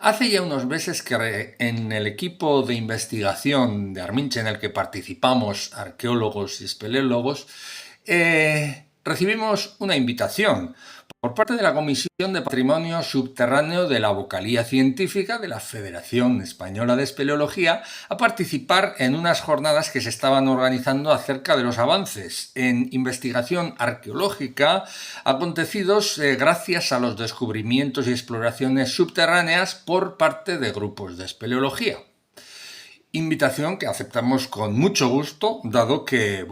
Hace ya unos meses que en el equipo de investigación de Arminche en el que participamos arqueólogos y espeleólogos, recibimos una invitación por parte de la Comisión de Patrimonio Subterráneo de la Vocalía Científica de la Federación Española de Espeleología a participar en unas jornadas que se estaban organizando acerca de los avances en investigación arqueológica acontecidos gracias a los descubrimientos y exploraciones subterráneas por parte de grupos de espeleología. Invitación que aceptamos con mucho gusto, dado que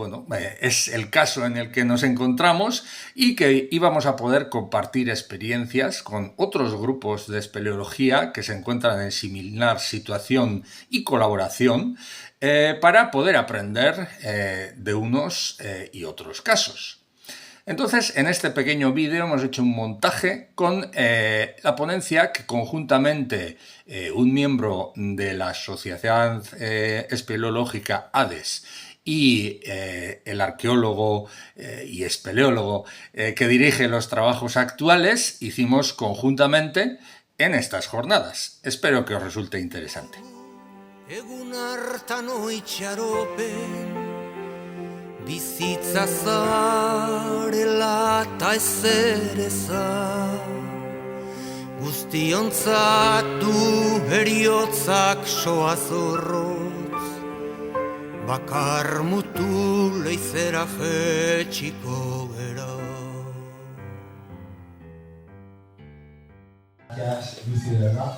es el caso en el que nos encontramos y que íbamos a poder compartir experiencias con otros grupos de espeleología que se encuentran en similar situación y colaboración para poder aprender de unos y otros casos. Entonces, en este pequeño vídeo hemos hecho un montaje con la ponencia que conjuntamente un miembro de la Sociedad Espeleológica ADES y el arqueólogo y espeleólogo que dirige los trabajos actuales hicimos conjuntamente en estas jornadas. Espero que os resulte interesante. Bizitza zarela ta ezereza Guztiontzat du heriotzak soa zorrotz Bakar mutu leizera jetxiko gera. Gracias, Lucy, de verdad.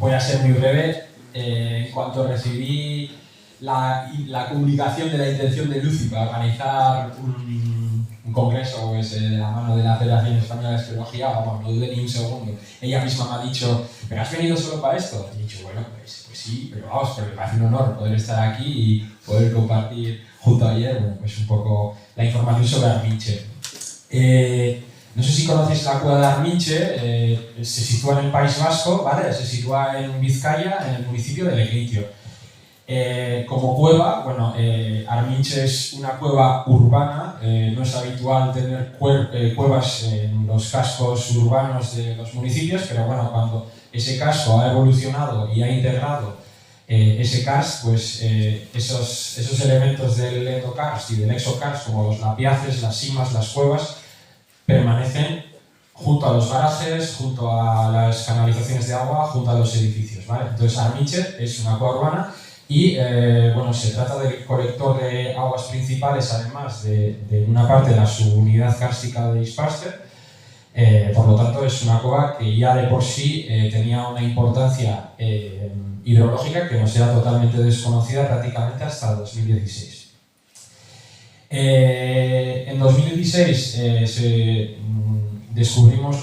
Voy a ser muy breve. En cuanto recibí la comunicación de la intención de Lucy para organizar un congreso de la mano de la Federación Española de Espeleología, no dudé ni un segundo. Ella misma me ha dicho, ¿pero has venido solo para esto? Y he dicho, bueno, pues sí, pero vamos, pero me parece un honor poder estar aquí y poder compartir junto a ayer pues un poco la información sobre Arminche. No sé si conocéis la cueva de Arminche, se sitúa en el País Vasco, ¿vale? Se sitúa en Vizcaya, en el municipio de Lekeitio. Como cueva, Arminche es una cueva urbana, no es habitual tener cuevas en los cascos urbanos de los municipios, pero bueno, cuando ese casco ha evolucionado y ha integrado ese karst, pues esos elementos del endokarst y del exokarst, como los lapiaces, las simas, las cuevas, permanecen junto a los garajes, junto a las canalizaciones de agua, junto a los edificios, ¿vale? Entonces Arminche es una cueva urbana y se trata del colector de aguas principales, además de una parte de la subunidad kárstica de Ispaster. Por lo tanto, es una cueva que ya de por sí tenía una importancia hidrológica que nos era totalmente desconocida prácticamente hasta 2016. En 2016 descubrimos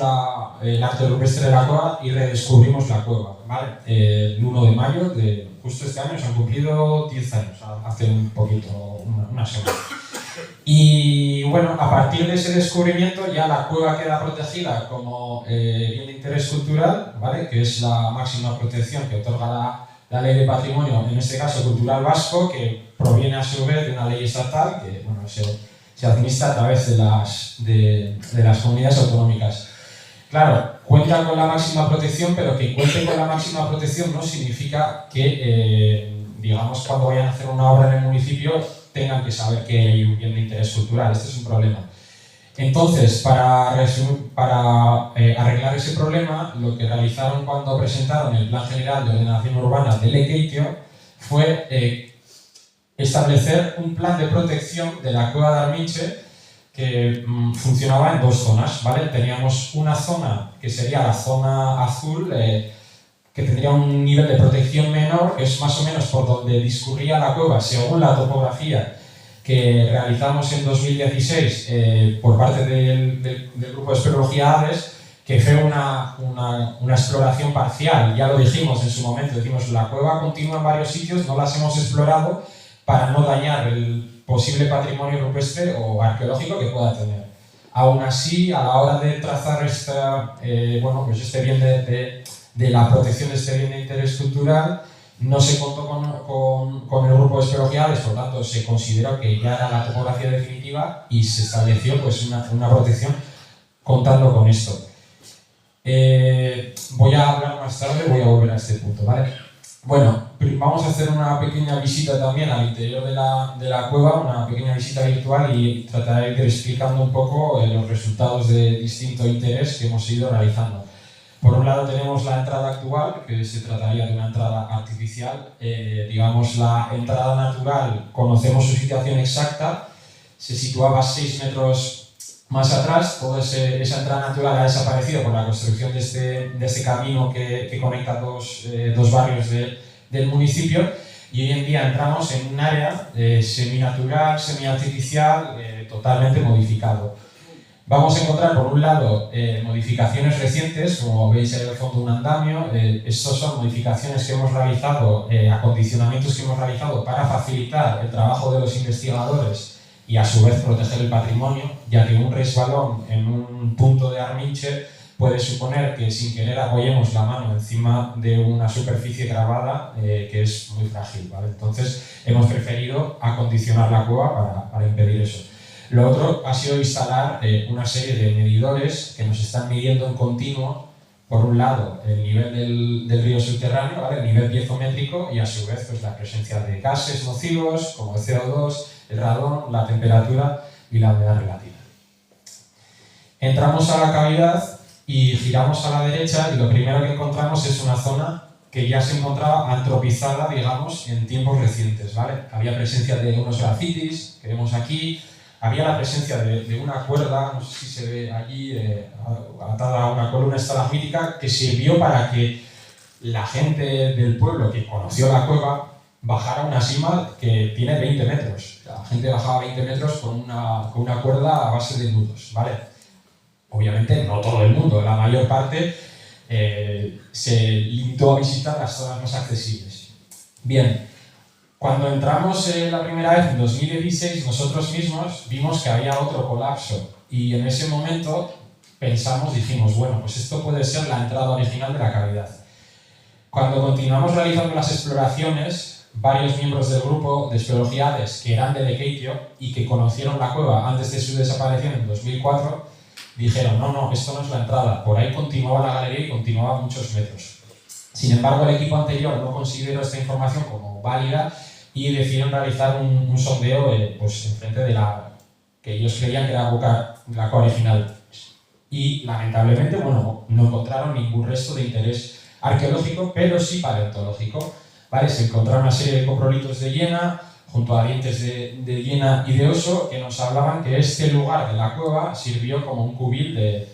el arte rupestre de la cueva y redescubrimos la cueva, ¿vale? El 1 de mayo de justo este año se han cumplido 10 años, hace un poquito, una semana. Y bueno, a partir de ese descubrimiento ya la cueva queda protegida como bien de interés cultural, ¿vale? Que es la máxima protección que otorga la Ley de Patrimonio, en este caso cultural vasco, que proviene a su vez de una ley estatal que se administra a través de las comunidades autonómicas. Claro, cuenta con la máxima protección, pero que cuente con la máxima protección no significa que, cuando vayan a hacer una obra en el municipio, tengan que saber que hay un bien de interés cultural. Este es un problema. Entonces, para arreglar ese problema, lo que realizaron cuando presentaron el Plan General de Ordenación Urbana de Lekeitio fue establecer un plan de protección de la cueva de Arminche que funcionaba en dos zonas, ¿vale? Teníamos una zona que sería la zona azul, que tendría un nivel de protección menor, que es más o menos por donde discurría la cueva según la topografía que realizamos en 2016 por parte del grupo de espeleología ADES, que fue una exploración parcial. Ya lo dijimos en su momento, la cueva continúa en varios sitios, no las hemos explorado para no dañar el posible patrimonio rupestre o arqueológico que pueda tener. Aún así, a la hora de trazar este bien de la protección de este bien de interés cultural, no se contó con el grupo de espeleología, por lo tanto se consideró que ya era la topografía definitiva y se estableció una protección contando con esto. Voy a hablar más tarde, voy a volver a este punto, ¿vale? Bueno, vamos a hacer una pequeña visita también al interior de la cueva, una pequeña visita virtual, y trataré de ir explicando un poco los resultados de distinto interés que hemos ido realizando. Por un lado tenemos la entrada actual, que se trataría de una entrada artificial. Digamos, la entrada natural, conocemos su situación exacta, se situaba 6 metros más atrás. Toda esa entrada natural ha desaparecido por la construcción de este camino que conecta dos barrios del municipio, y hoy en día entramos en un área seminatural, semiartificial, totalmente modificado. Vamos a encontrar, por un lado, modificaciones recientes, como veis ahí al fondo un andamio. Estas son modificaciones que hemos realizado, acondicionamientos que hemos realizado para facilitar el trabajo de los investigadores y a su vez proteger el patrimonio, ya que un resbalón en un punto de Arminche puede suponer que sin querer apoyemos la mano encima de una superficie grabada que es muy frágil, ¿vale? Entonces hemos preferido acondicionar la cueva para impedir eso. Lo otro ha sido instalar una serie de medidores que nos están midiendo en continuo, por un lado, el nivel del río subterráneo, ¿vale? El nivel piezométrico, y a su vez pues, la presencia de gases nocivos como el CO2, el radón, la temperatura y la humedad relativa. Entramos a la cavidad y giramos a la derecha, y lo primero que encontramos es una zona que ya se encontraba antropizada, digamos, en tiempos recientes, ¿vale? Había presencia de unos grafitis que vemos aquí. Había la presencia de una cuerda, no sé si se ve allí, atada a una columna estalagmítica, que sirvió para que la gente del pueblo que conoció la cueva bajara a una sima que tiene 20 metros. La gente bajaba 20 metros con una cuerda a base de nudos, ¿vale? Obviamente no todo el mundo, la mayor parte se limitó a visitar las zonas más accesibles. Bien. Cuando entramos la primera vez, en 2016, nosotros mismos vimos que había otro colapso, y en ese momento dijimos, bueno, pues esto puede ser la entrada original de la cavidad. Cuando continuamos realizando las exploraciones, varios miembros del grupo de espeleología ADES, que eran de Lekeitio y que conocieron la cueva antes de su desaparición en 2004, dijeron, no, esto no es la entrada, por ahí continuaba la galería y continuaba muchos metros. Sin embargo, el equipo anterior no consideró esta información como válida y decidieron realizar un sondeo pues, enfrente de la que ellos creían que era la cueva original. Y lamentablemente, bueno, no encontraron ningún resto de interés arqueológico, pero sí paleontológico, ¿vale? Se encontraron una serie de coprolitos de hiena junto a dientes de hiena y de oso que nos hablaban que este lugar de la cueva sirvió como un cubil de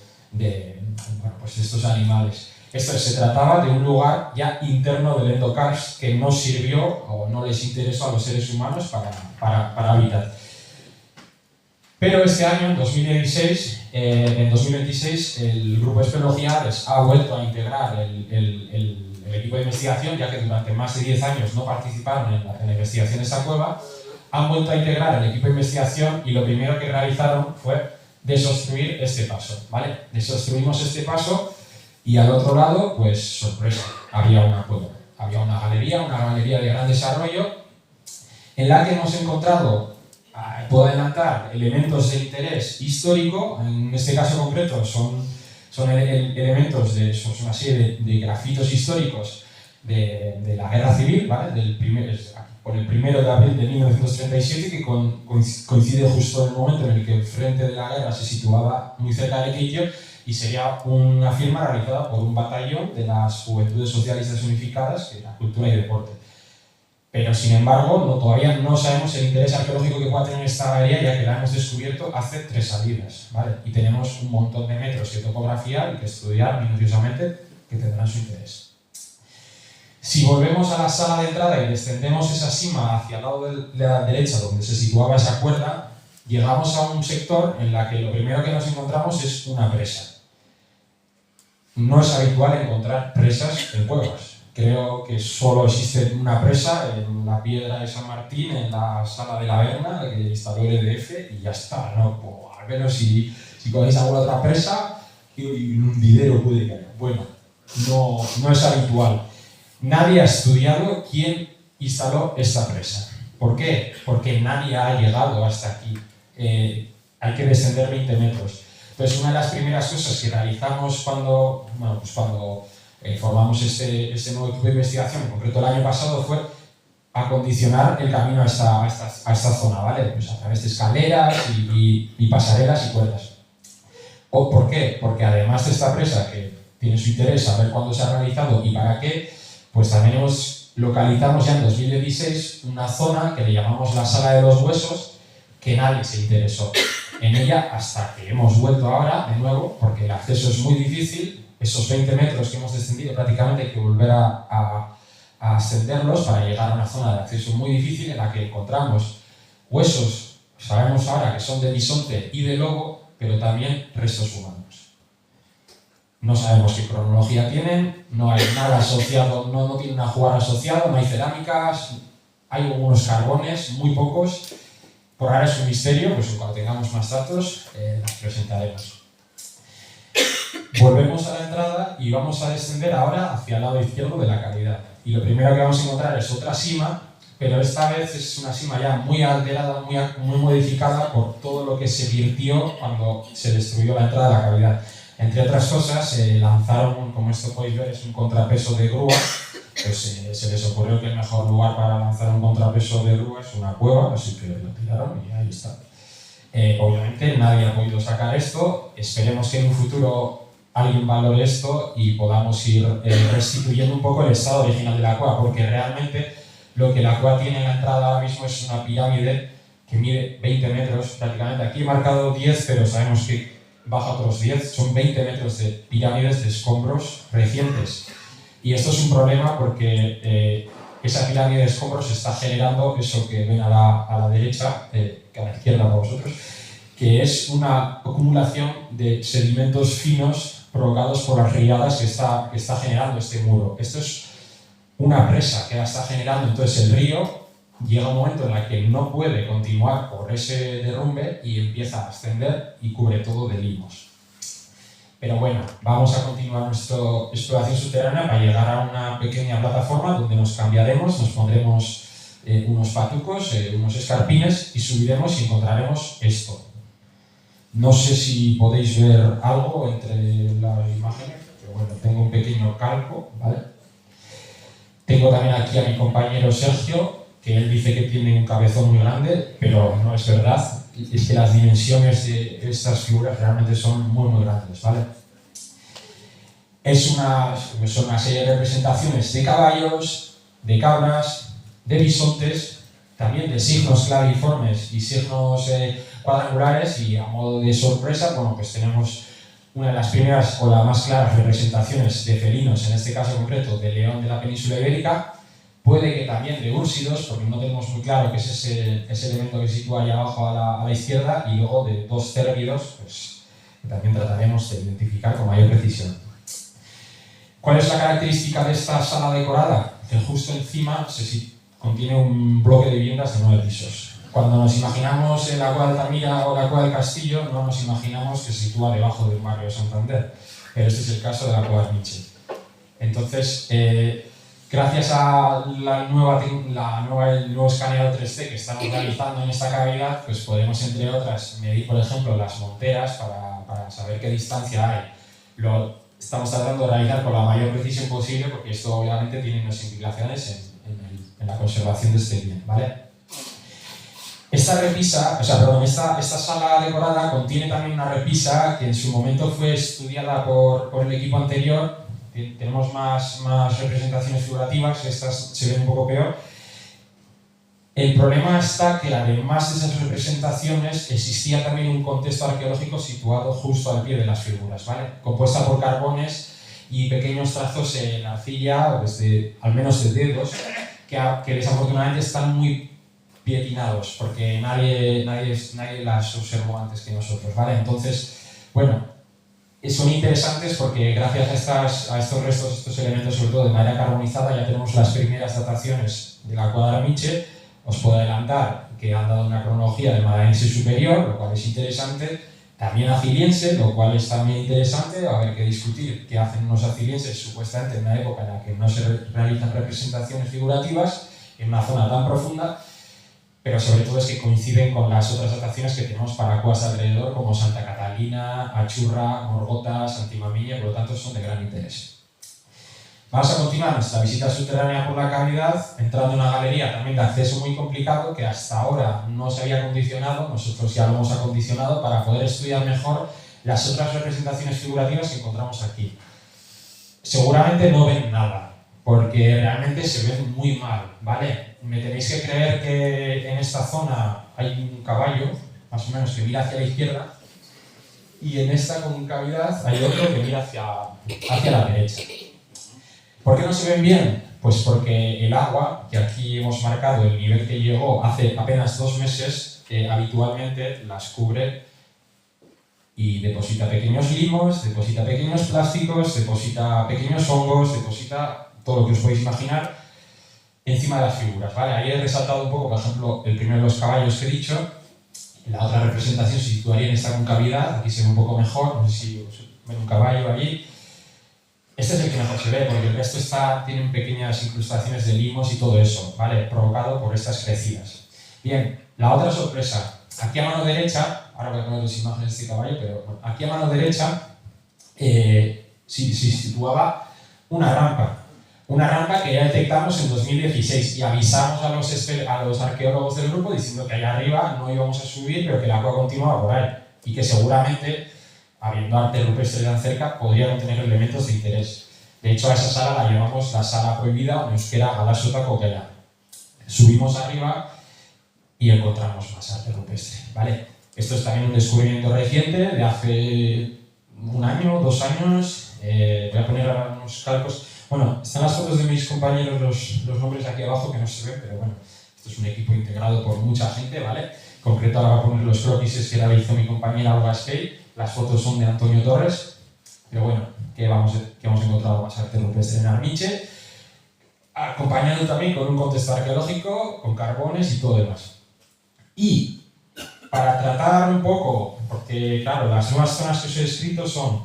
estos animales. Esto se trataba de un lugar ya interno del Endocars que no sirvió o no les interesó a los seres humanos para habitar. Pero este año, en 2026, el grupo de espeleología ha vuelto a integrar el equipo de investigación, ya que durante más de 10 años no participaron en la investigación de esta cueva. Han vuelto a integrar el equipo de investigación y lo primero que realizaron fue desobstruir este paso, ¿vale? Desobstruimos este paso. Y al otro lado, pues sorpresa, había una cueva, había una galería de gran desarrollo, en la que hemos encontrado, puedo adelantar, elementos de interés histórico. En este caso concreto son elementos son una serie de grafitos históricos de la guerra civil, ¿vale? Por el 1 de abril de 1937, que coincide justo en el momento en el que el frente de la guerra se situaba muy cerca de Lekeitio, y sería una firma realizada por un batallón de las Juventudes Socialistas Unificadas, que era Cultura y Deporte. Pero, sin embargo, todavía no sabemos el interés arqueológico que pueda tener esta galería, ya que la hemos descubierto hace 3 salidas, ¿vale? Y tenemos un montón de metros de topografía y que estudiar minuciosamente, que tendrán su interés. Si volvemos a la sala de entrada y descendemos esa sima hacia el lado de la derecha, donde se situaba esa cuerda, llegamos a un sector en la que lo primero que nos encontramos es una presa. No es habitual encontrar presas en cuevas. Creo que solo existe una presa en la Piedra de San Martín, en la Sala de la Verna, que instaló el EDF, y ya está, ¿no? Pues, al menos si conocéis alguna otra presa, y un hundidero puede que haya. Bueno, no es habitual. Nadie ha estudiado quién instaló esta presa. ¿Por qué? Porque nadie ha llegado hasta aquí. Hay que descender 20 metros. Entonces, una de las primeras cosas que realizamos cuando formamos este nuevo equipo de investigación, en concreto el año pasado, fue acondicionar el camino a esta zona, ¿vale? Pues a través de escaleras y pasarelas y cuerdas. ¿Por qué? Porque además de esta presa, que tiene su interés saber cuándo se ha realizado y para qué, pues también localizamos ya en 2016 una zona que le llamamos la Sala de los Huesos, que nadie se interesó en ella hasta que hemos vuelto ahora de nuevo, porque el acceso es muy difícil. Esos 20 metros que hemos descendido prácticamente hay que volver a ascenderlos para llegar a una zona de acceso muy difícil en la que encontramos huesos, sabemos ahora que son de bisonte y de lobo, pero también restos humanos. No sabemos qué cronología tienen, no hay nada asociado, no tiene un ajuar asociado, no hay cerámicas, hay algunos carbones, muy pocos. Por ahora es un misterio, pues cuando tengamos más datos las presentaremos. Volvemos a la entrada y vamos a descender ahora hacia el lado izquierdo de la cavidad. Y lo primero que vamos a encontrar es otra sima, pero esta vez es una sima ya muy alterada, muy modificada por todo lo que se virtió cuando se destruyó la entrada de la cavidad. Entre otras cosas, se lanzaron, como esto podéis ver, es un contrapeso de grúa. Pues se les ocurrió que el mejor lugar para lanzar un contrapeso de grúa es una cueva, así que lo tiraron y ahí está. Obviamente nadie ha podido sacar esto, esperemos que en un futuro alguien valore esto y podamos ir restituyendo un poco el estado original de la cueva, porque realmente lo que la cueva tiene en la entrada ahora mismo es una pirámide que mide 20 metros prácticamente. Aquí he marcado 10, pero sabemos que baja otros 10, son 20 metros de pirámides de escombros recientes. Y esto es un problema porque esa pirámide de escombros está generando eso que ven a la derecha, que a la izquierda para vosotros, que es una acumulación de sedimentos finos provocados por las riadas que está generando este muro. Esto es una presa que la está generando, entonces el río llega un momento en el que no puede continuar por ese derrumbe y empieza a ascender y cubre todo de limos. Pero bueno, vamos a continuar nuestra exploración subterránea para llegar a una pequeña plataforma donde nos cambiaremos, nos pondremos unos patucos, unos escarpines y subiremos y encontraremos esto. No sé si podéis ver algo entre las imágenes, pero bueno, tengo un pequeño calco, ¿vale? Tengo también aquí a mi compañero Sergio, que él dice que tiene un cabezón muy grande, pero no es verdad. Es que las dimensiones de estas figuras realmente son muy, muy grandes, ¿vale? Son una serie de representaciones de caballos, de cabras, de bisontes, también de signos claviformes y signos cuadrangulares, y a modo de sorpresa, bueno, pues tenemos una de las primeras o las más claras representaciones de felinos, en este caso concreto de león de la península ibérica, puede que también de úrsidos, porque no tenemos muy claro qué es ese elemento que se sitúa ahí abajo a la izquierda, y luego de dos cérvidos, pues, que también trataremos de identificar con mayor precisión. ¿Cuál es la característica de esta sala decorada? Que justo encima contiene un bloque de viviendas de 9 pisos. Cuando nos imaginamos en la cueva de Altamira o la cueva del Castillo, no nos imaginamos que se sitúa debajo del barrio de Santander, pero este es el caso de la cueva de Armiche. Entonces, gracias a el nuevo escaneo 3D que estamos realizando en esta cavidad, pues podemos, entre otras, medir, por ejemplo, las monteras para saber qué distancia hay. Lo estamos tratando de realizar con la mayor precisión posible, porque esto obviamente tiene unas implicaciones en la conservación de este bien, ¿vale? Esta sala decorada contiene también una repisa que en su momento fue estudiada por el equipo anterior. Tenemos más representaciones figurativas, estas se ven un poco peor. El problema está que además de esas representaciones existía también un contexto arqueológico situado justo al pie de las figuras, ¿vale? Compuesta por carbones y pequeños trazos en arcilla, al menos de dedos, que desafortunadamente están muy pietinados, porque nadie las observó antes que nosotros, ¿vale? Entonces, bueno, son interesantes porque gracias a estos restos, estos elementos, sobre todo de madera carbonizada, ya tenemos las primeras dataciones de la cueva de Armiche. Os puedo adelantar que han dado una cronología de Madaense superior, lo cual es interesante, también aciliense, lo cual es también interesante, va a haber que discutir qué hacen unos acilienses supuestamente en una época en la que no se realizan representaciones figurativas en una zona tan profunda. pero sobre todo es que coinciden con las otras atracciones que tenemos para cuevas alrededor, como Santa Catalina, Achurra, Morgota, Santimamiña, por lo tanto son de gran interés. Vamos a continuar nuestra visita subterránea por la cavidad, entrando en una galería también de acceso muy complicado que hasta ahora no se había acondicionado, nosotros ya lo hemos acondicionado para poder estudiar mejor las otras representaciones figurativas que encontramos aquí. Seguramente no ven nada, porque realmente se ven muy mal, ¿vale? Me tenéis que creer que en esta zona hay un caballo, más o menos, que mira hacia la izquierda, y en esta concavidad hay otro que mira hacia la derecha. ¿Por qué no se ven bien? Pues porque el agua, que aquí hemos marcado el nivel que llegó hace apenas 2 meses, habitualmente las cubre y deposita pequeños limos, deposita pequeños plásticos, deposita pequeños hongos, deposita todo lo que os podéis imaginar encima de las figuras, ¿vale? Ahí he resaltado un poco, por ejemplo, el primero de los caballos que he dicho. La otra representación se situaría en esta concavidad, aquí se ve un poco mejor, no sé si ven un caballo allí. Este es el que mejor se ve, porque el resto tienen pequeñas incrustaciones de limos y todo eso, ¿vale? Provocado por estas crecidas. Bien, la otra sorpresa. Aquí a mano derecha, ahora voy a poner dos imágenes de este caballo, pero bueno, aquí a mano derecha se situaba una rampa que ya detectamos en 2016 y avisamos a los arqueólogos del grupo diciendo que allá arriba no íbamos a subir, pero que la agua continuaba por ahí y que seguramente, habiendo arte rupestre tan cerca, podría contener elementos de interés. De hecho, a esa sala la llamamos la sala prohibida o en euskera Galasota Kokela. Subimos arriba y encontramos más arte rupestre, ¿vale? Esto es también un descubrimiento reciente, de hace 1 año, 2 años. Voy a poner ahora unos calcos. Bueno, están las fotos de mis compañeros, los nombres aquí abajo que no se ven, pero bueno, esto es un equipo integrado por mucha gente, ¿vale? En concreto ahora voy a poner los croquis que realizó mi compañera Olga Skate. Las fotos son de Antonio Torres, pero bueno, que hemos encontrado más arte rupestre en Arminche, acompañado también con un contexto arqueológico, con carbones y todo demás. Y para tratar un poco, porque claro, las nuevas zonas que os he descrito son,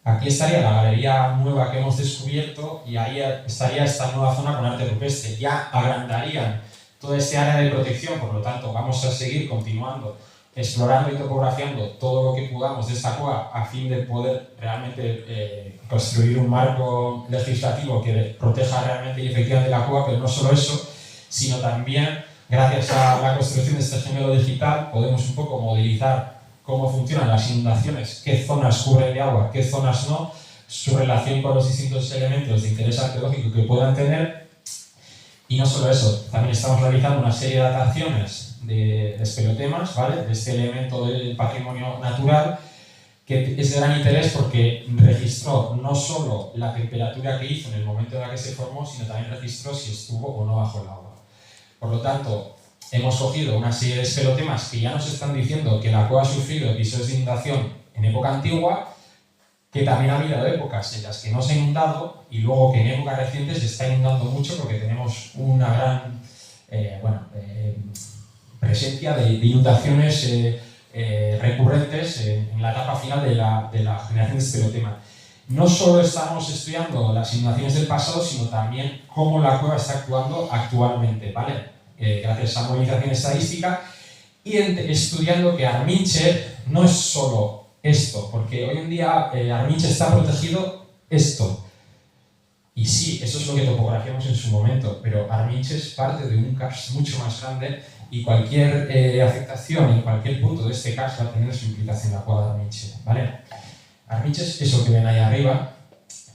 aquí estaría la galería nueva que hemos descubierto y ahí estaría esta nueva zona con arte rupestre. Ya agrandarían toda este área de protección, por lo tanto vamos a seguir continuando explorando y topografiando todo lo que podamos de esta cueva a fin de poder realmente construir un marco legislativo que proteja realmente y efectivamente la cueva, pero no solo eso, sino también gracias a la construcción de este gemelo digital podemos un poco modelizar cómo funcionan las inundaciones, qué zonas cubren de agua, qué zonas no, su relación con los distintos elementos de interés arqueológico que puedan tener. Y no solo eso, también estamos realizando una serie de dataciones de espeleotemas, ¿vale? De este elemento del patrimonio natural que es de gran interés porque registró no solo la temperatura que hizo en el momento en el que se formó, sino también registró si estuvo o no bajo el agua. Por lo tanto, hemos cogido una serie de espeleotemas que ya nos están diciendo que la cueva ha sufrido episodios de inundación en época antigua, que también ha habido épocas en las que no se ha inundado y luego que en épocas recientes se está inundando mucho porque tenemos una gran presencia de inundaciones recurrentes en la etapa final de la generación de espeleotema. No solo estamos estudiando las inundaciones del pasado, sino también cómo la cueva está actuando actualmente, ¿vale? Gracias a la movilización estadística y estudiando que Arminche no es solo esto, porque hoy en día Arminche está protegido esto. Y sí, eso es lo que topografiamos en su momento, pero Arminche es parte de un karst mucho más grande y cualquier afectación en cualquier punto de este karst va a tener su implicación en la cueva de Arminche, ¿vale? Arminche es eso que ven ahí arriba,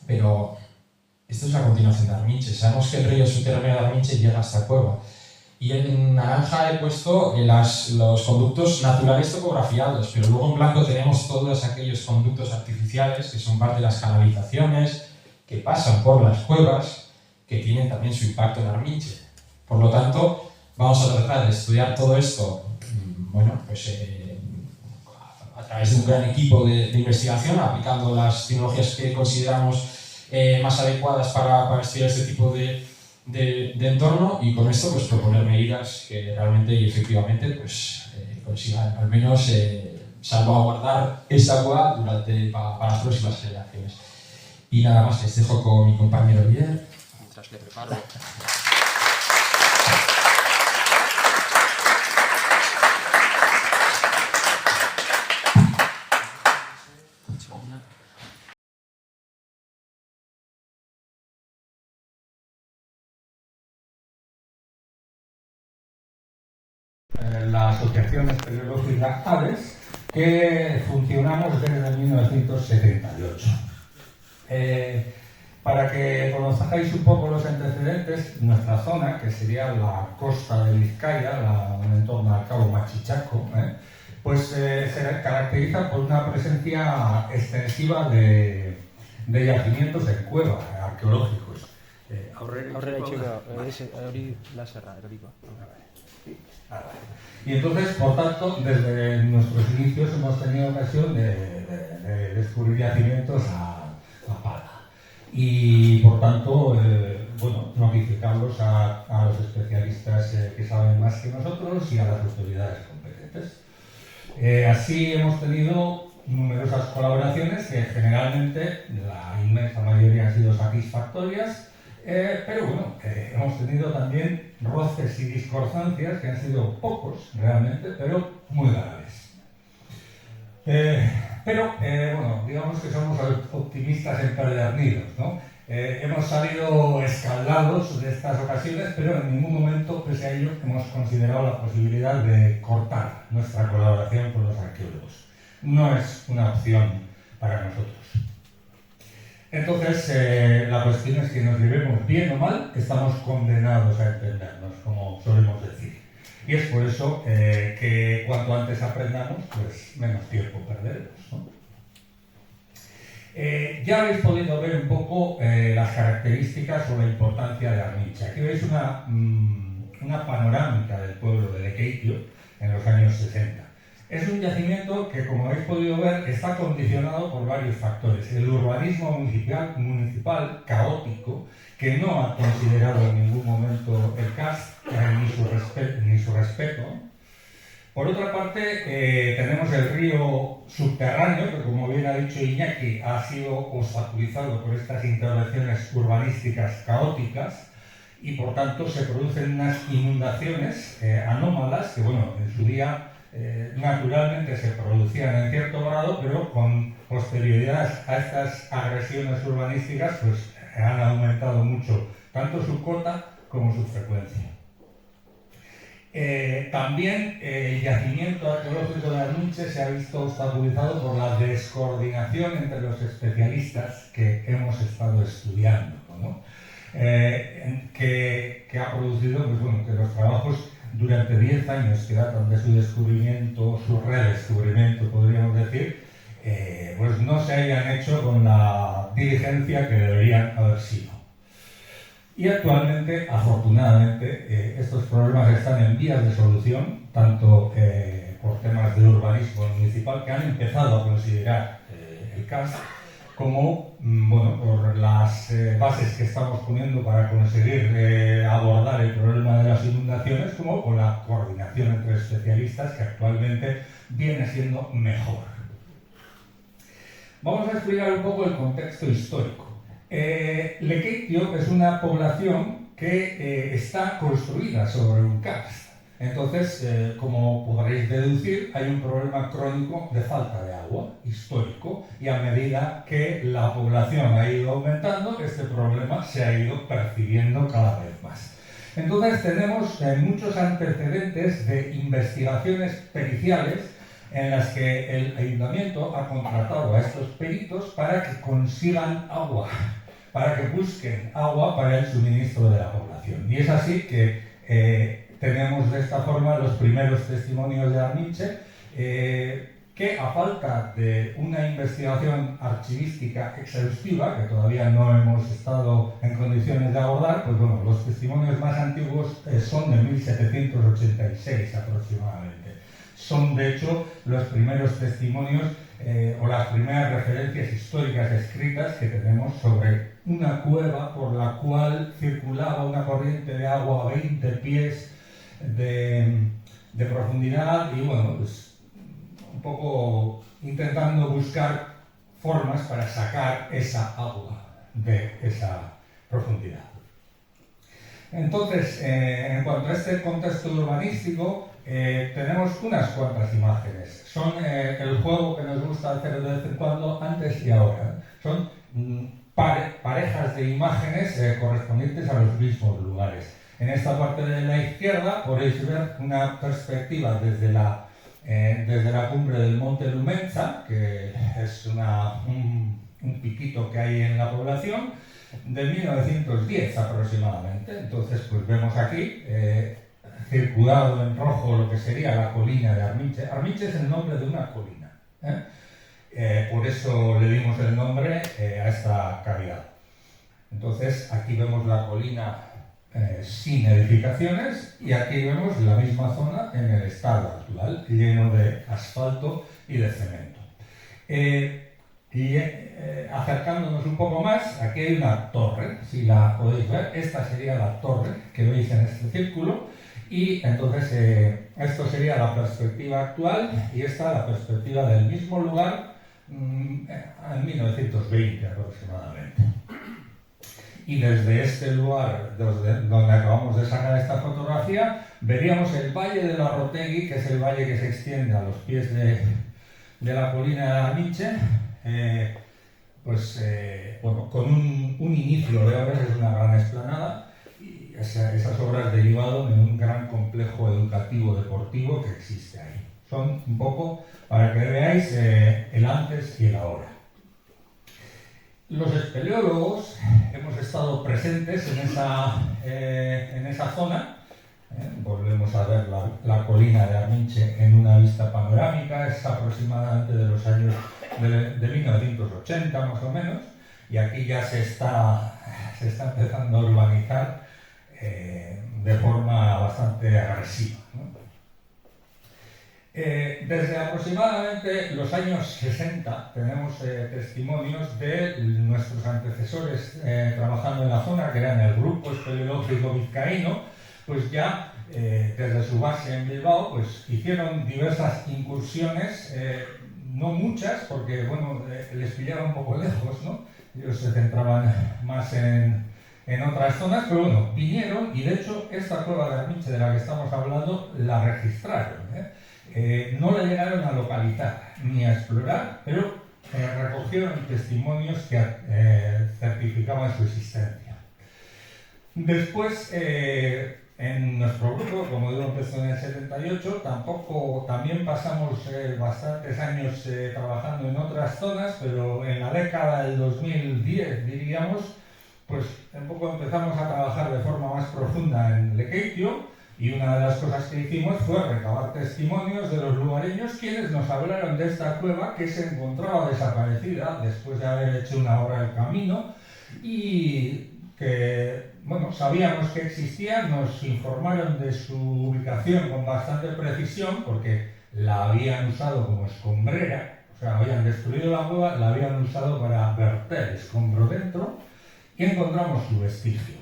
pero esto es la continuación de Arminche. Sabemos que el río subterráneo de Arminche llega hasta la cueva. Y en naranja he puesto los conductos naturales topografiados, pero luego en blanco tenemos todos aquellos conductos artificiales que son parte de las canalizaciones, que pasan por las cuevas, que tienen también su impacto en Arminche. Por lo tanto, vamos a tratar de estudiar todo esto, a través de un gran equipo de investigación, aplicando las tecnologías que consideramos más adecuadas para estudiar este tipo de entorno, y con esto pues proponer medidas que realmente y efectivamente consigan al menos salvaguardar esta agua para las próximas generaciones. Y nada más, les dejo con mi compañero Oliver. Mientras le preparo. la Asociación Espeleológica Aves, que funcionamos desde 1978. Para que conozcáis un poco los antecedentes, nuestra zona, que sería la costa de Vizcaya, en torno al Cabo Machichaco, pues se caracteriza por una presencia extensiva de yacimientos en cuevas arqueológicos. Y entonces, por tanto, desde nuestros inicios hemos tenido ocasión de descubrir yacimientos a pala. Y por tanto, notificarlos a los especialistas que saben más que nosotros y a las autoridades competentes. Así hemos tenido numerosas colaboraciones que generalmente la inmensa mayoría han sido satisfactorias, pero bueno, hemos tenido también roces y discordancias que han sido pocos realmente, pero muy graves. Digamos que somos optimistas empedernidos, ¿no? Hemos salido escaldados de estas ocasiones, pero en ningún momento, pese a ello, hemos considerado la posibilidad de cortar nuestra colaboración con los arqueólogos. No es una opción para nosotros. Entonces, la cuestión es que nos llevemos bien o mal, estamos condenados a entendernos, como solemos decir. Y es por eso que cuanto antes aprendamos, pues menos tiempo perderemos, ¿no? Ya habéis podido ver un poco las características o la importancia de Arniche. Aquí veis una panorámica del pueblo de Lekeitio en los años 60. Es un yacimiento que, como habéis podido ver, está condicionado por varios factores. El urbanismo municipal caótico, que no ha considerado en ningún momento el CAS ni su respeto. Por otra parte, tenemos el río subterráneo, que como bien ha dicho Iñaki, ha sido obstaculizado por estas intervenciones urbanísticas caóticas y por tanto se producen unas inundaciones anómalas que, bueno, en su día naturalmente se producían en cierto grado, pero con posterioridad a estas agresiones urbanísticas pues han aumentado mucho tanto su cota como su frecuencia. También el yacimiento arqueológico de Arniche se ha visto obstaculizado por la descoordinación entre los especialistas que hemos estado estudiando, ¿no? Que ha producido pues, bueno, que los trabajos durante 10 años que datan de su descubrimiento, su redescubrimiento, podríamos decir, pues no se hayan hecho con la diligencia que deberían haber sido. Y actualmente, afortunadamente, estos problemas están en vías de solución, tanto por temas de urbanismo municipal que han empezado a considerar el CAS, como por las bases que estamos poniendo para conseguir abordar el problema de las inundaciones, como con la coordinación entre especialistas que actualmente viene siendo mejor. Vamos a explicar un poco el contexto histórico. Lekeitio es una población que está construida sobre un karst. Entonces, como podréis deducir, hay un problema crónico de falta de agua, histórico, y a medida que la población ha ido aumentando, este problema se ha ido percibiendo cada vez más. Entonces, tenemos muchos antecedentes de investigaciones periciales en las que el ayuntamiento ha contratado a estos peritos para que consigan agua, para que busquen agua para el suministro de la población. Y es así que tenemos de esta forma los primeros testimonios de Arniche, que a falta de una investigación archivística exhaustiva, que todavía no hemos estado en condiciones de abordar, pues bueno, los testimonios más antiguos son de 1786 aproximadamente. Son, de hecho, los primeros testimonios o las primeras referencias históricas escritas que tenemos sobre una cueva por la cual circulaba una corriente de agua a 20 pies de profundidad y, bueno, pues un poco intentando buscar formas para sacar esa agua de esa profundidad. Entonces, en cuanto a este contexto urbanístico, tenemos unas cuantas imágenes. Son el juego que nos gusta hacer de vez en cuando, antes y ahora. Son parejas de imágenes correspondientes a los mismos lugares. En esta parte de la izquierda podéis ver una perspectiva desde la cumbre del Monte Lumenza, que es un piquito que hay en la población, de 1910 aproximadamente. Entonces, pues vemos aquí, circulado en rojo, lo que sería la colina de Arminche. Arminche es el nombre de una colina, por eso le dimos el nombre a esta cavidad. Entonces, aquí vemos la colina sin edificaciones y aquí vemos la misma zona en el estado actual, lleno de asfalto y de cemento. Acercándonos un poco más, aquí hay una torre, si la podéis ver, esta sería la torre que veis en este círculo, y entonces esto sería la perspectiva actual y esta la perspectiva del mismo lugar en 1920 aproximadamente. Y desde este lugar donde acabamos de sacar esta fotografía, veríamos el Valle de la Rotegui, que es el valle que se extiende a los pies de la colina de Arminche, bueno, con un inicio de obras, es una gran explanada, y esas obras derivaron en un gran complejo educativo deportivo que existe ahí. Son un poco para que veáis el antes y el ahora. Los espeleólogos hemos estado presentes en esa zona. Volvemos a ver la colina de Arminche en una vista panorámica, es aproximadamente de los años de 1980 más o menos, y aquí ya se está empezando a urbanizar de forma bastante agresiva, ¿no? Desde aproximadamente los años 60 tenemos testimonios de nuestros antecesores trabajando en la zona, que eran el Grupo Espeleológico Vizcaíno, pues ya desde su base en Bilbao pues hicieron diversas incursiones, no muchas porque bueno, les pillaba un poco lejos, ¿no? Ellos se centraban más en otras zonas, pero bueno, vinieron y de hecho esta cueva de Arminche de la que estamos hablando la registraron, no la llegaron a localizar ni a explorar, pero recogieron testimonios que certificaban su existencia. Después, en nuestro grupo, como digo, empezó en el 78, también pasamos bastantes años trabajando en otras zonas, pero en la década del 2010, diríamos, pues un poco empezamos a trabajar de forma más profunda en Lekeitio, y una de las cosas que hicimos fue recabar testimonios de los lugareños quienes nos hablaron de esta cueva que se encontraba desaparecida después de haber hecho una obra del camino y que, bueno, sabíamos que existía, nos informaron de su ubicación con bastante precisión porque la habían usado como escombrera, o sea, habían destruido la cueva, la habían usado para verter escombro dentro y encontramos su vestigio.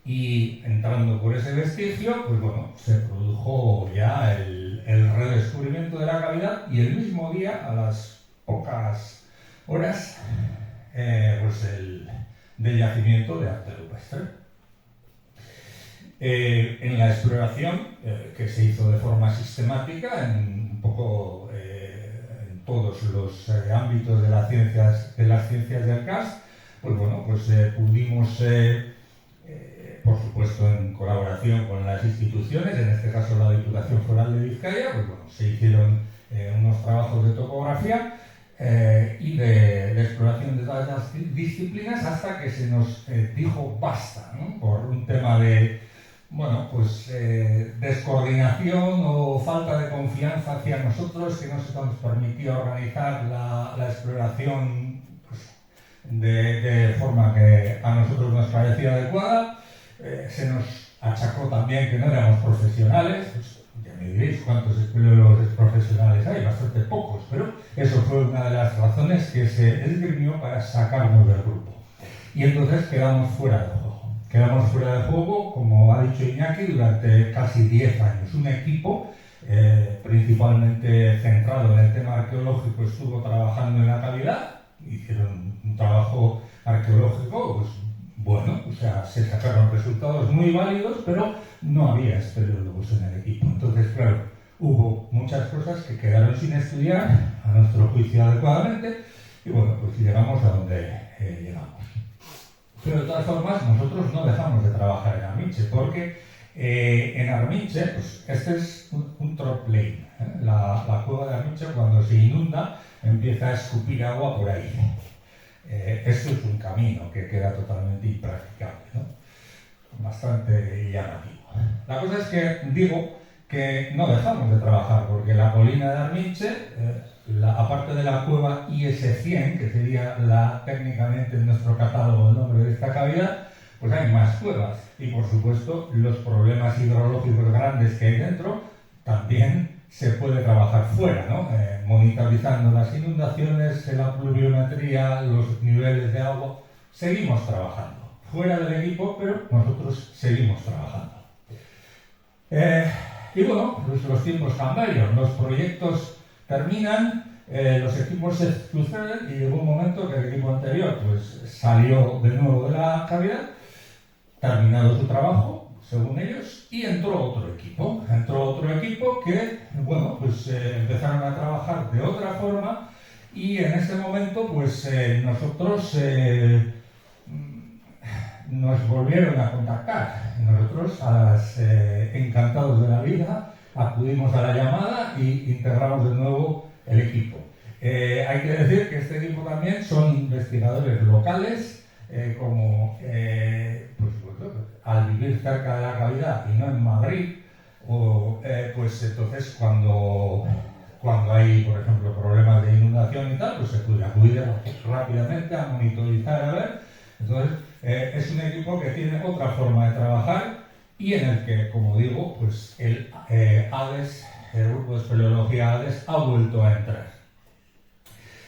Y entrando por ese vestigio, pues bueno, se produjo ya el redescubrimiento de la cavidad y el mismo día, a las pocas horas, pues del yacimiento de arte rupestre. En la exploración, que se hizo de forma sistemática, en todos los ámbitos de las ciencias del karst, pues bueno, pues pudimos... por supuesto en colaboración con las instituciones, en este caso la Diputación Foral de Vizcaya, pues bueno, se hicieron unos trabajos de topografía y de exploración de todas las disciplinas hasta que se nos dijo basta, ¿no? Por un tema de, bueno, pues descoordinación o falta de confianza hacia nosotros, que no se nos permitía organizar la exploración pues, de forma que a nosotros nos parecía adecuada. Se nos achacó también que no éramos profesionales, pues, ya me diréis cuántos espeleólogos profesionales hay, bastante pocos, pero eso fue una de las razones que se esgrimió para sacarnos del grupo. Y entonces quedamos fuera de juego. Quedamos fuera de juego, como ha dicho Iñaki, durante casi 10 años. Un equipo principalmente centrado en el tema arqueológico estuvo trabajando en la cavidad, hicieron un trabajo arqueológico, pues, bueno, o sea, se sacaron resultados muy válidos, pero no había espeleólogos en el equipo. Entonces, claro, hubo muchas cosas que quedaron sin estudiar, a nuestro juicio adecuadamente, y bueno, pues llegamos a donde llegamos. Pero de todas formas, nosotros no dejamos de trabajar en Arminche, porque En Arminche, pues este es un drop lane. La cueva de Arminche, cuando se inunda, empieza a escupir agua por ahí. Esto es un camino que queda totalmente impracticable, ¿no? Bastante llamativo. La cosa es que digo que no dejamos de trabajar, porque la colina de Arminche, aparte de la cueva IS-100, que sería técnicamente en nuestro catálogo el nombre de esta cavidad, pues hay más cuevas. Y por supuesto, los problemas hidrológicos grandes que hay dentro, también se puede trabajar fuera, ¿no? Monitorizando las inundaciones, la pluviometría, los niveles de agua. Seguimos trabajando. Fuera del equipo, pero nosotros seguimos trabajando. Y bueno, pues los tiempos cambian, los proyectos terminan, los equipos se suceden y llegó un momento que el equipo anterior pues salió de nuevo de la cavidad, terminado su trabajo, según ellos, y entró otro equipo. Entró otro equipo que, bueno, pues empezaron a trabajar de otra forma y en ese momento pues nosotros nos volvieron a contactar. Nosotros, encantados de la vida, acudimos a la llamada y integramos de nuevo el equipo. Hay que decir que este equipo también son investigadores locales, al vivir cerca de la cavidad y no en Madrid, pues entonces cuando hay, por ejemplo, problemas de inundación y tal, pues se puede acudir rápidamente a monitorizar, a ver. Entonces, es un equipo que tiene otra forma de trabajar y en el que, como digo, pues el ADES, el grupo de espeleología ADES, ha vuelto a entrar.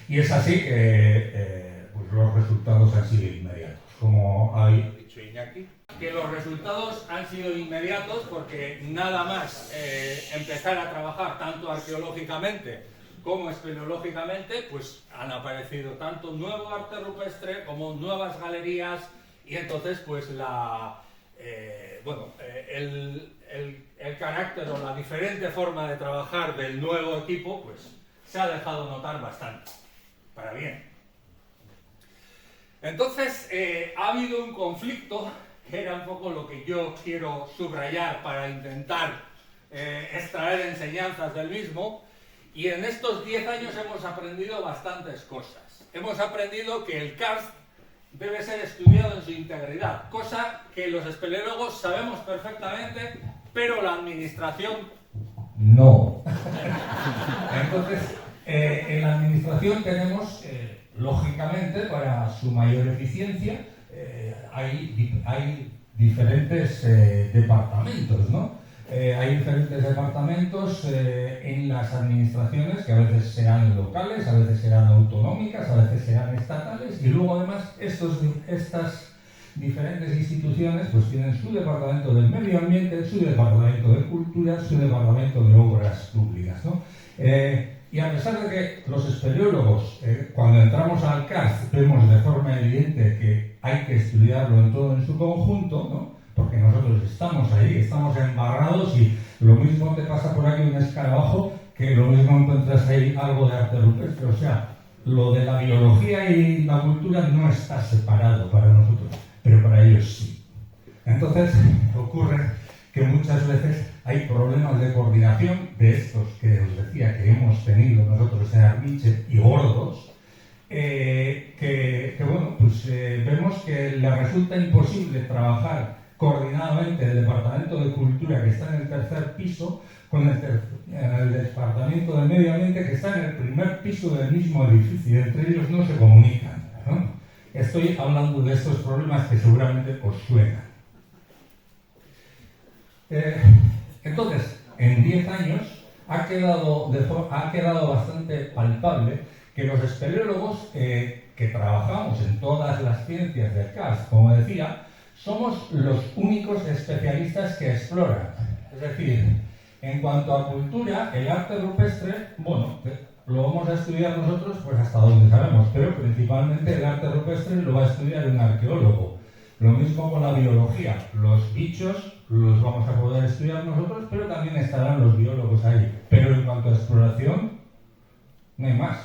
Y es así que pues los resultados han sido inmediatos, como ha dicho Iñaki. Que los resultados han sido inmediatos porque nada más empezar a trabajar tanto arqueológicamente como espeleológicamente, pues han aparecido tanto nuevo arte rupestre como nuevas galerías y entonces pues el carácter o la diferente forma de trabajar del nuevo equipo pues se ha dejado notar bastante, para bien. Entonces ha habido un conflicto que era un poco lo que yo quiero subrayar para intentar extraer enseñanzas del mismo. Y en estos 10 años hemos aprendido bastantes cosas. Hemos aprendido que el karst debe ser estudiado en su integridad, cosa que los espeleólogos sabemos perfectamente, pero la administración no. Entonces, en la administración tenemos, lógicamente, para su mayor eficiencia, hay diferentes departamentos, ¿no? Hay diferentes departamentos en las administraciones que a veces serán locales, a veces serán autonómicas, a veces serán estatales y luego además estas diferentes instituciones pues tienen su departamento del medio ambiente, su departamento de cultura, su departamento de obras públicas, ¿no? Y a pesar de que los espeleólogos cuando entramos al karst vemos de forma evidente que hay que estudiarlo en su conjunto, ¿no? Porque nosotros estamos ahí, estamos embarrados y lo mismo te pasa por aquí un escarabajo que lo mismo encuentras ahí algo de arte rupestre. O sea, lo de la biología y la cultura no está separado para nosotros, pero para ellos sí. Entonces ocurre que muchas veces hay problemas de coordinación de estos que os decía que hemos tenido nosotros en Arminche y gordos, vemos que le resulta imposible trabajar coordinadamente el Departamento de Cultura, que está en el tercer piso, con el Departamento de Medio Ambiente, que está en el primer piso del mismo edificio, y entre ellos no se comunican, ¿no? Estoy hablando de estos problemas que seguramente os suenan. Entonces, en 10 años ha quedado bastante palpable que los espeleólogos que trabajamos en todas las ciencias del karst, como decía, somos los únicos especialistas que exploran. Es decir, en cuanto a cultura, el arte rupestre, bueno, lo vamos a estudiar nosotros pues hasta donde sabemos, pero principalmente el arte rupestre lo va a estudiar un arqueólogo. Lo mismo con la biología. Los bichos los vamos a poder estudiar nosotros, pero también estarán los biólogos ahí. Pero en cuanto a exploración, no hay más.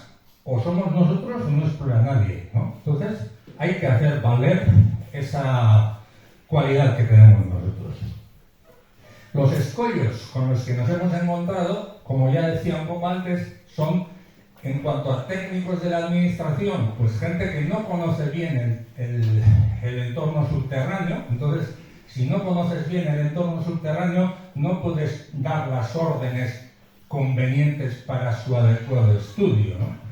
O somos nosotros o no explora nadie, ¿no? Entonces, hay que hacer valer esa cualidad que tenemos nosotros. Los escollos con los que nos hemos encontrado, como ya decía un poco antes, son, en cuanto a técnicos de la administración, pues gente que no conoce bien el entorno subterráneo. Entonces, si no conoces bien el entorno subterráneo, no puedes dar las órdenes convenientes para su adecuado estudio, ¿no?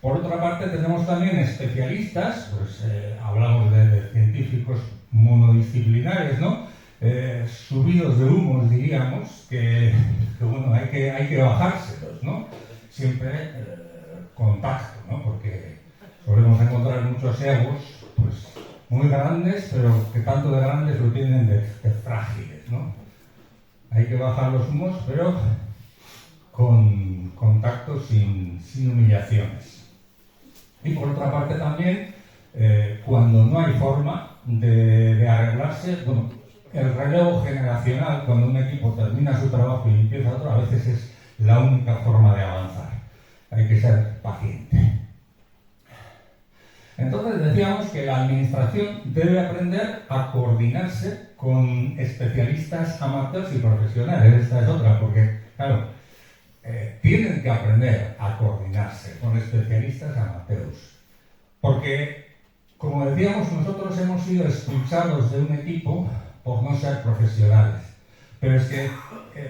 Por otra parte, tenemos también especialistas, pues hablamos de científicos monodisciplinares, ¿no? Subidos de humos, diríamos, que bueno, hay que bajárselos, ¿no? Siempre contacto, ¿no? Porque solemos encontrar muchos egos, pues muy grandes, pero que tanto de grandes lo tienen de frágiles, ¿no? Hay que bajar los humos, pero con contacto sin humillaciones. Y por otra parte también, cuando no hay forma de arreglarse, bueno, el relevo generacional, cuando un equipo termina su trabajo y empieza otro, a veces es la única forma de avanzar. Hay que ser paciente. Entonces decíamos que la administración debe aprender a coordinarse con especialistas amateurs y profesionales. Esta es otra, porque, claro, tienen que aprender a coordinarse con especialistas amateurs. Porque, como decíamos, nosotros hemos sido expulsados de un equipo por no ser profesionales. Pero es que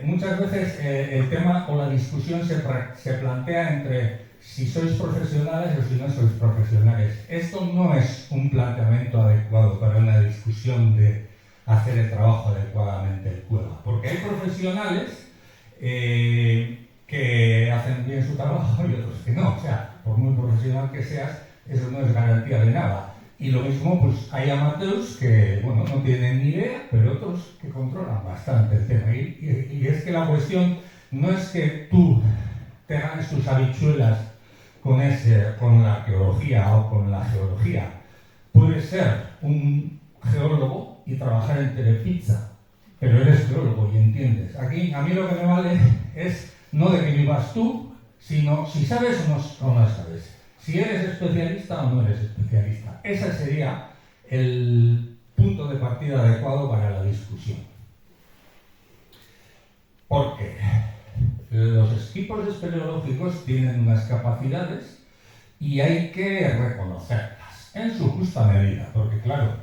muchas veces el tema o la discusión se plantea entre si sois profesionales o si no sois profesionales. Esto no es un planteamiento adecuado para una discusión de hacer el trabajo adecuadamente el Cueva. Porque hay profesionales que hacen bien su trabajo y otros que no. O sea, por muy profesional que seas, eso no es garantía de nada. Y lo mismo, pues hay amateurs que, bueno, no tienen ni idea, pero otros que controlan bastante el tema. Y es que la cuestión no es que tú te ganes tus habichuelas con la arqueología o con la geología. Puedes ser un geólogo y trabajar en Telepizza, pero eres geólogo y entiendes. Aquí a mí lo que me vale es no de que vivas tú, sino si sabes o no sabes. Si eres especialista o no eres especialista. Ese sería el punto de partida adecuado para la discusión. Porque los equipos espeleológicos tienen unas capacidades y hay que reconocerlas en su justa medida. Porque, claro,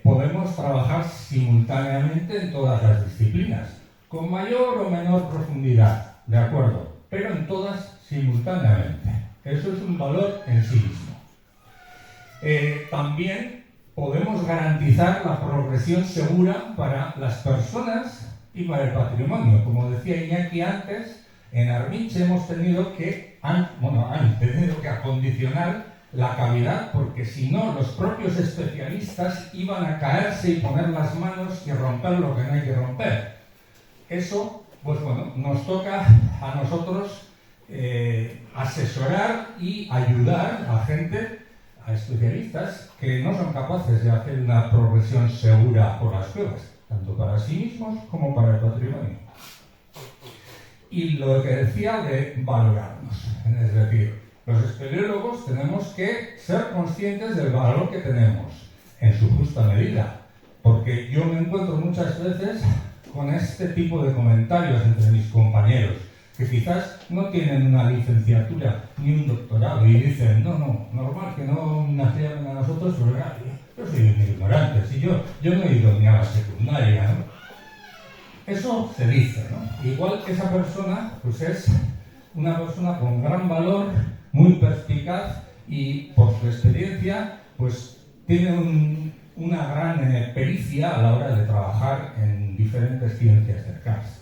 podemos trabajar simultáneamente en todas las disciplinas, con mayor o menor profundidad, ¿de acuerdo? Pero en todas simultáneamente. Eso es un valor en sí mismo. También podemos garantizar la progresión segura para las personas y para el patrimonio. Como decía Iñaki antes, en Armich hemos tenido que, han tenido que acondicionar la cavidad, porque si no, los propios especialistas iban a caerse y poner las manos y romper lo que no hay que romper. Eso, pues bueno, nos toca a nosotros asesorar y ayudar a gente, a especialistas que no son capaces de hacer una progresión segura por las cuevas, tanto para sí mismos como para el patrimonio. Y lo que decía de valorarnos, es decir, los espeleólogos tenemos que ser conscientes del valor que tenemos en su justa medida, porque yo me encuentro muchas veces con este tipo de comentarios entre mis compañeros, que quizás no tienen una licenciatura ni un doctorado y dicen, no, normal que no nos llamen a nosotros, pero yo soy un ignorante, si yo no he ido ni a la secundaria, ¿no? Eso se dice, ¿no? Igual que esa persona, pues es una persona con gran valor, muy perspicaz y por su experiencia, pues tiene una gran pericia a la hora de trabajar en diferentes ciencias cercanas.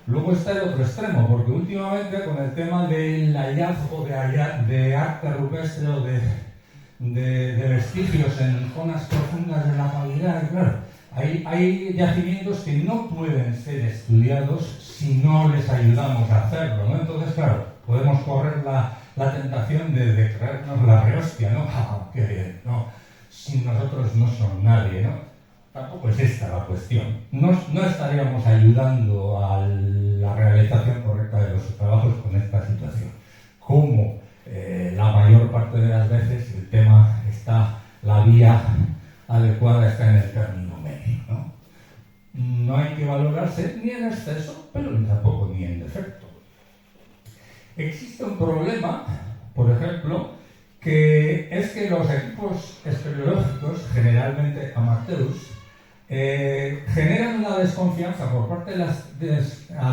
Luego está el otro extremo, porque últimamente con el tema del hallazgo de arte rupestre o de vestigios en zonas profundas de la cavidad, claro, hay yacimientos que no pueden ser estudiados si no les ayudamos a hacerlo, ¿no? Entonces, claro, podemos correr la tentación de creernos la rehostia, ¿no? ¡Ah, qué bien! No, sin nosotros no son nadie, ¿no? Tampoco es esta la cuestión. No estaríamos ayudando a la realización correcta de los trabajos con esta situación. Como la mayor parte de las veces el tema está, la vía adecuada está en el término medio, ¿no? no hay que valorarse ni en exceso, pero tampoco ni en defecto. Existe un problema, por ejemplo, que es que los equipos espeleológicos, generalmente amateurs, generan una desconfianza por parte de la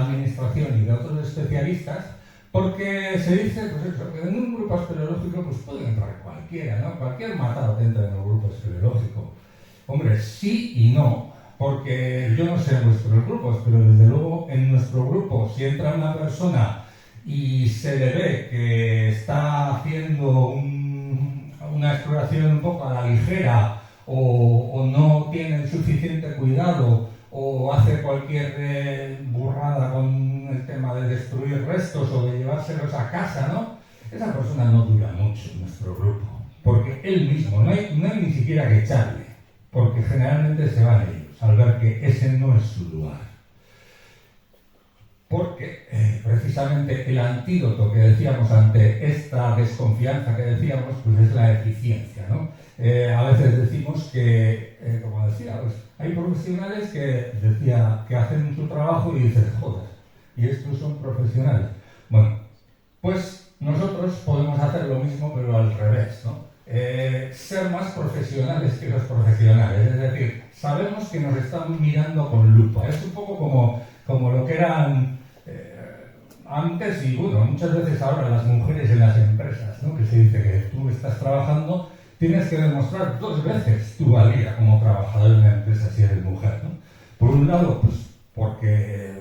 administración y de otros especialistas, porque se dice pues eso, que en un grupo espeleológico pues puede entrar cualquiera, ¿no? Cualquier matado que entre en el grupo espeleológico. Hombre, sí y no, porque yo no sé en vuestros grupos, pero desde luego en nuestro grupo, si entra una persona y se le ve que está haciendo una exploración un poco a la ligera, o no tiene suficiente cuidado, o hace cualquier burrada con el tema de destruir restos o de llevárselos a casa, ¿no? Esa persona no dura mucho en nuestro grupo, porque él mismo, no hay ni siquiera que echarle, porque generalmente se van ellos al ver que ese no es su lugar. Porque precisamente el antídoto que decíamos ante esta desconfianza que decíamos, pues es la eficiencia, ¿no? A veces decimos que, como decía, pues, hay profesionales que hacen su trabajo y dices, joder, y estos son profesionales. Bueno, pues nosotros podemos hacer lo mismo, pero al revés, ¿no? Ser más profesionales que los profesionales, es decir, sabemos que nos están mirando con lupa. Es un poco como lo que eran antes y, bueno, muchas veces ahora las mujeres en las empresas, ¿no? Que se dice que tú estás trabajando, tienes que demostrar 2 veces tu valía como trabajador en una empresa si eres mujer, ¿no? Por un lado, pues porque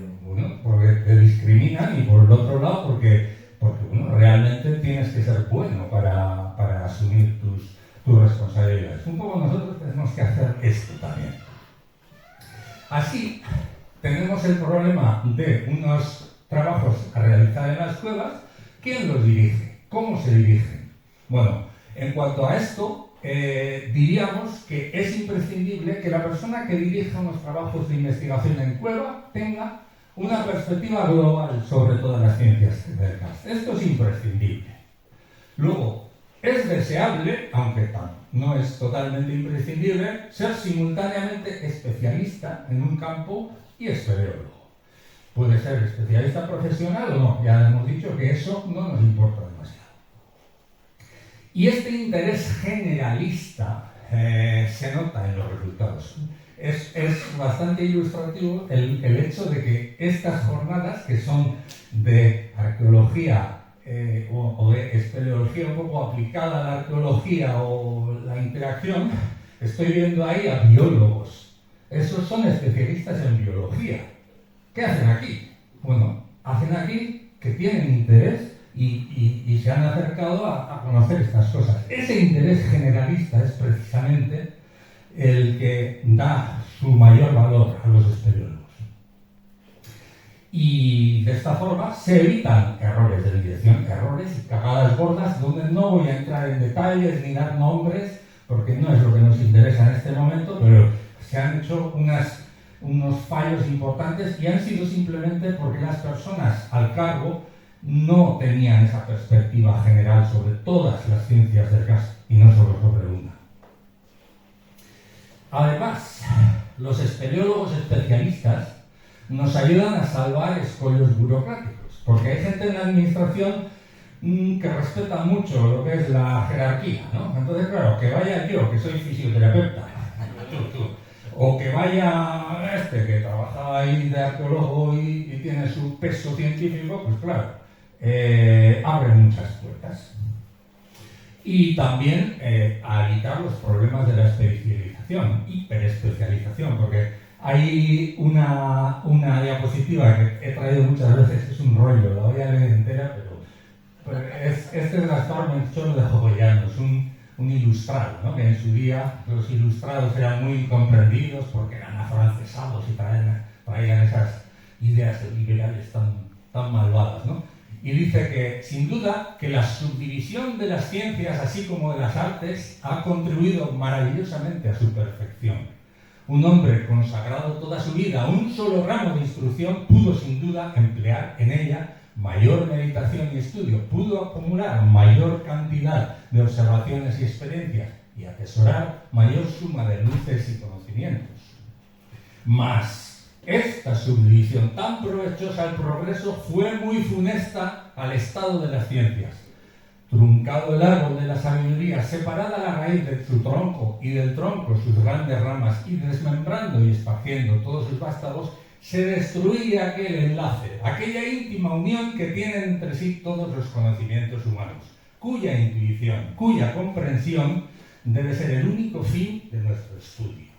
te discriminan, y por el otro lado porque realmente tienes que ser bueno para asumir tus responsabilidades. Un poco nosotros tenemos que hacer esto también. Así, tenemos el problema de unos trabajos a realizar en las cuevas. ¿Quién los dirige? ¿Cómo se dirigen? Bueno, en cuanto a esto, diríamos que es imprescindible que la persona que dirija unos trabajos de investigación en cueva tenga una perspectiva global sobre todas las ciencias del gas. Esto es imprescindible. Luego, es deseable, aunque no es totalmente imprescindible, ser simultáneamente especialista en un campo y espeleólogo. Puede ser especialista profesional o no, ya hemos dicho que eso no nos importa demasiado. Y este interés generalista se nota en los resultados. Es bastante ilustrativo el hecho de que estas jornadas, que son de arqueología o de espeleología un poco aplicada a la arqueología o la interacción, estoy viendo ahí a biólogos. Esos son especialistas en biología. ¿Qué hacen aquí? Bueno, hacen aquí que tienen interés y se han acercado a conocer estas cosas. Ese interés generalista es precisamente el que da su mayor valor a los espeleólogos. Y de esta forma se evitan errores de dirección, errores y cagadas gordas, donde no voy a entrar en detalles ni dar nombres, porque no es lo que nos interesa en este momento, pero se han hecho unos fallos importantes y han sido simplemente porque las personas al cargo no tenían esa perspectiva general sobre todas las ciencias del gas y no solo sobre una. Además, los espeleólogos especialistas nos ayudan a salvar escollos burocráticos, porque hay gente en la administración que respeta mucho lo que es la jerarquía, ¿no? Entonces, claro, que vaya yo, que soy fisioterapeuta, o que vaya que trabaja ahí de arqueólogo y tiene su peso científico, pues claro, abre muchas puertas. Y también a evitar los problemas de la especialización, hiperespecialización, porque hay una diapositiva que he traído muchas veces, es un rollo, la voy a leer entera, pero este es el Stormenschor de Jogoyanos, un ilustrado, ¿no? Que en su día los ilustrados eran muy comprendidos porque eran afrancesados y traían esas ideas liberales tan malvadas, ¿no? Y dice que, sin duda, que la subdivisión de las ciencias, así como de las artes, ha contribuido maravillosamente a su perfección. Un hombre consagrado toda su vida a un solo ramo de instrucción pudo, sin duda, emplear en ella mayor meditación y estudio, pudo acumular mayor cantidad de observaciones y experiencias y atesorar mayor suma de luces y conocimientos. Mas Esta subdivisión tan provechosa al progreso fue muy funesta al estado de las ciencias. Truncado el árbol de la sabiduría, separada la raíz de su tronco y del tronco sus grandes ramas y desmembrando y esparciendo todos sus vástagos, se destruía aquel enlace, aquella íntima unión que tienen entre sí todos los conocimientos humanos, cuya intuición, cuya comprensión debe ser el único fin de nuestro estudio.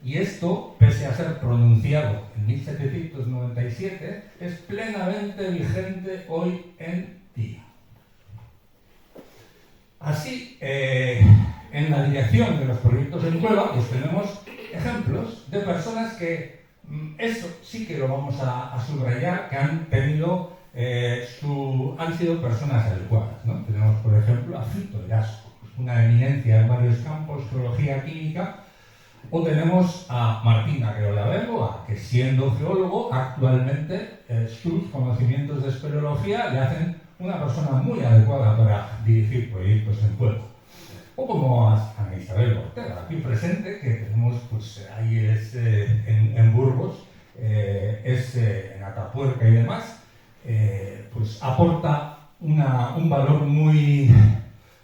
Y esto, pese a ser pronunciado en 1797, es plenamente vigente hoy en día. Así, en la dirección de los proyectos en Cueva, pues tenemos ejemplos de personas que, eso sí que lo vamos a subrayar, que han tenido, han sido personas adecuadas, ¿no? Tenemos, por ejemplo, a Fito Erasco, una eminencia en varios campos, geología, química, o tenemos a Martín Arreola Bengoa, que siendo geólogo, actualmente sus conocimientos de espeleología le hacen una persona muy adecuada para dirigir proyectos en Cueva. O como a Ana Isabel Ortega, aquí presente, que tenemos, pues ahí es en Burgos, en Atapuerca y demás, pues aporta un valor muy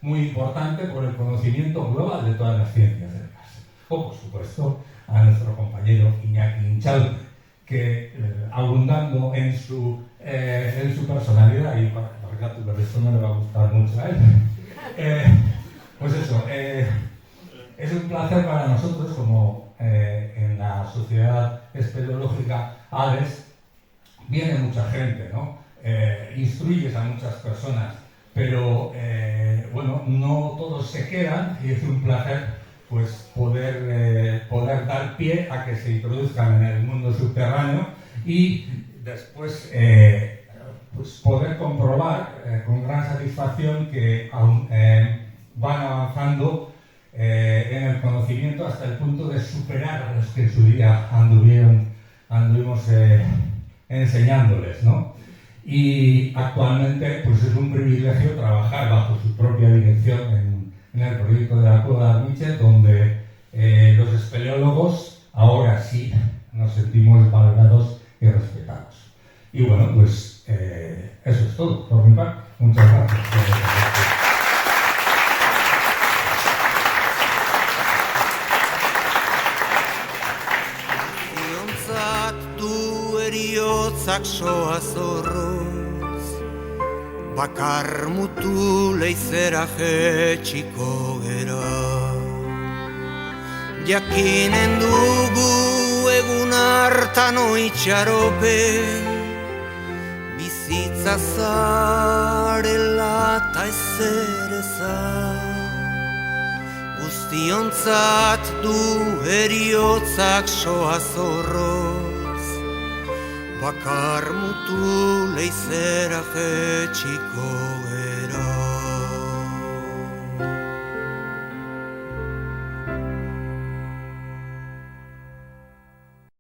importante por el conocimiento global de todas las ciencias del gas. O, por supuesto, a nuestro compañero Iñaki Inchalde, que abundando en su personalidad, y para esto no le va a gustar mucho a él, pues eso, es un placer para nosotros, como en la Sociedad Espeleológica ADES viene mucha gente, ¿no? Instruyes a muchas personas, pero bueno, no todos se quedan, y es un placer pues poder dar pie a que se introduzcan en el mundo subterráneo y después pues poder comprobar con gran satisfacción que van avanzando en el conocimiento hasta el punto de superar a los que en su día anduvimos enseñándoles, ¿no? Y actualmente pues es un privilegio trabajar bajo su propia dirección en el proyecto de la Cueva de Armiche, donde los espeleólogos ahora sí nos sentimos valorados y respetados. Y bueno, pues eso es todo por mi parte. Muchas gracias. Bakar mutu leizera jetxiko gera. Jakinen dugu egun hartan oitxaropen, bizitza zarela ta ezer ezan. Guztiontzat du heriotzak soa zorroz, bakar mutu leizera jetxiko gera.